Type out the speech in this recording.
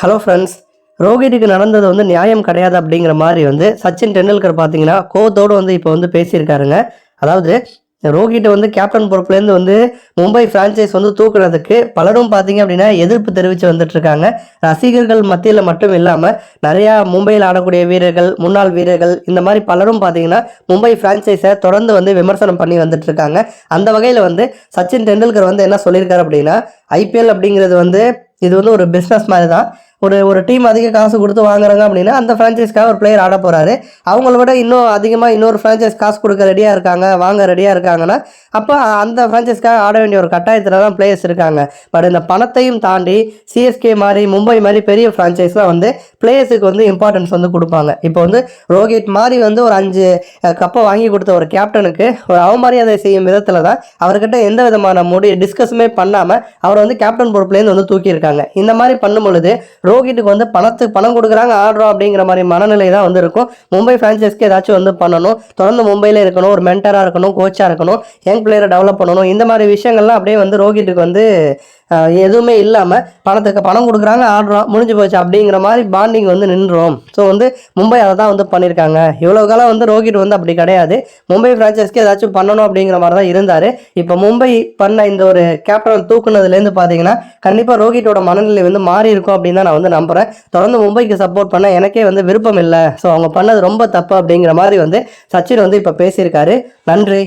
Hello friends. ரோஹித்துக்கு நடந்தது நியாயம் கிடையாது அப்படிங்கிற மாதிரி சச்சின் டெண்டுல்கர் பார்த்தீங்கன்னா கோவத்தோடு இப்போ பேசியிருக்காருங்க. அதாவது ரோஹித்தை கேப்டன் பொறுப்புலேருந்து மும்பை ஃப்ரான்ச்சைஸ் தூக்குறதுக்கு பலரும் பார்த்தீங்க அப்படின்னா எதிர்ப்பு தெரிவித்து வந்துட்டு இருக்காங்க. ரசிகர்கள் மத்தியில் மட்டும் இல்லாமல் நிறையா மும்பையில் ஆடக்கூடிய வீரர்கள், முன்னாள் வீரர்கள், இந்த மாதிரி பலரும் பார்த்தீங்கன்னா மும்பை ஃப்ரான்ச்சைஸை தொடர்ந்து விமர்சனம் பண்ணி வந்துட்டு இருக்காங்க. அந்த வகையில் சச்சின் டெண்டுல்கர் என்ன சொல்லியிருக்காரு அப்படின்னா, ஐபிஎல் அப்படிங்கிறது இது ஒரு பிஸ்னஸ் மாதிரி தான். ஒரு டீம் அதிக காசு கொடுத்து வாங்குறாங்க அப்படின்னா அந்த ஃப்ரான்ச்சைஸ்க்காக ஒரு பிளேயர் ஆட போகிறாரு. அவங்கள விட இன்னும் அதிகமாக இன்னொரு ஃப்ரான்ச்சைஸ் காசு கொடுக்க ரெடியாக இருக்காங்க, வாங்க ரெடியாக இருக்காங்கன்னா அப்போ அந்த ஃப்ரான்ச்சைஸ்க்காக ஆட வேண்டிய ஒரு கட்டாயத்தில் தான் பிளேயர்ஸ் இருக்காங்க. பட் இந்த பணத்தையும் தாண்டி சிஎஸ்கே மாதிரி, மும்பை மாதிரி பெரிய ஃப்ரான்ச்சைஸ்லாம் பிளேயர்ஸுக்கு இம்பார்ட்டன்ஸ் கொடுப்பாங்க. இப்போ ரோஹித் மாதிரி ஒரு 5 கப்பை வாங்கி கொடுத்த ஒரு கேப்டனுக்கு ஒரு அவமரியாதை செய்யும் விதத்தில் தான் அவர்கிட்ட எந்த விதமான டிஸ்கஸுமே பண்ணாமல் அவரை கேப்டன் பொறுப்புலேருந்து தூக்கியிருக்காங்க. இந்த மாதிரி பண்ணும் பொழுது ரோஹித்துக்கு பணம் கொடுக்குறாங்க, ஆடுறோம் அப்படிங்கிற மாதிரி மனநிலை தான் இருக்கும். மும்பை ஃப்ரான்ச்சைஸ்க்கு ஏதாச்சும் பண்ணணும், தொடர்ந்து மும்பையில் இருக்கணும், ஒரு மென்டராக இருக்கணும், கோச்சாக இருக்கணும், யங் பிளேயரை டெவலப் பண்ணணும். இந்த மாதிரி விஷயங்கள்லாம் அப்படியே ரோஹித்துக்கு எதுவுமே இல்லாமல் பணம் கொடுக்குறாங்க, ஆடுறோம், முடிஞ்சு போச்சு அப்படிங்கிற மாதிரி பாண்டிங் நின்றோம். ஸோ மும்பை அதை தான் பண்ணியிருக்காங்க. இவ்வளோ காலம் ரோஹித் அப்படி கிடையாது. மும்பை ஃப்ரான்ச்சைஸ்க்கு ஏதாச்சும் பண்ணணும் அப்படிங்கிற மாதிரி தான் இருந்தார். இப்போ மும்பை பண்ண இந்த ஒரு கேப்டன் தூக்குனதுலேருந்து பார்த்தீங்கன்னா கண்டிப்பாக ரோஹித்தோட மனநிலை மாறி இருக்கும் அப்படின்னு தான் நான் நம்புகிறேன். தொடர்ந்து மும்பைக்கு சப்போர்ட் பண்ண எனக்கே விருப்பம் இல்லை. ஸோ அவங்க பண்ணது ரொம்ப தப்பு அப்படிங்கிற மாதிரி சச்சின் இப்போ பேசியிருக்காரு. நன்றி.